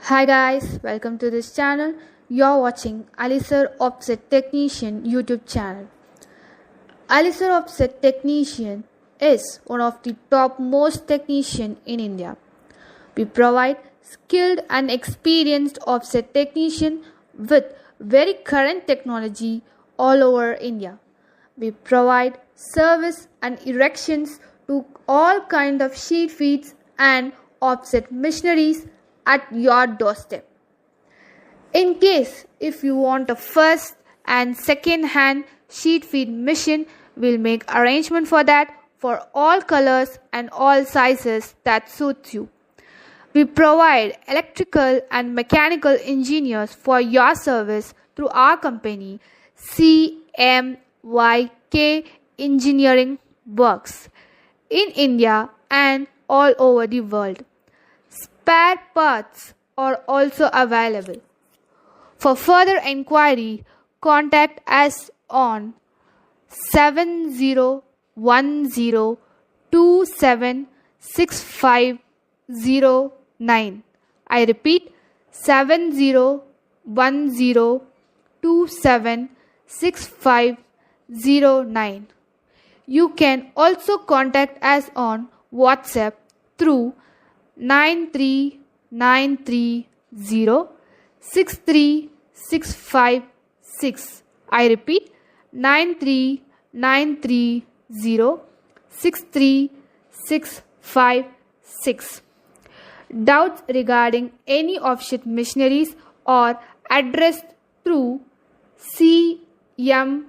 Hi guys, welcome to this channel. You're watching Alisir Offset Technician YouTube channel. Alisir Offset Technician is one of the top most technician in India. We provide skilled and experienced offset technician with very current technology all over India. We provide service and erections to all kind of sheet feeds and offset machineries at your doorstep. In case if you want a first and second hand sheet feed machine, we'll make arrangement for that for all colors and all sizes that suits you. We provide electrical and mechanical engineers for your service through our company CMYK Engineering Works in India and all over the world. Spare parts are also available. For further inquiry, contact us on 7010276509. I repeat 7010276509. You can also contact us on WhatsApp through 93930 I repeat 93930 Doubts regarding any offset machineries or addressed through CMY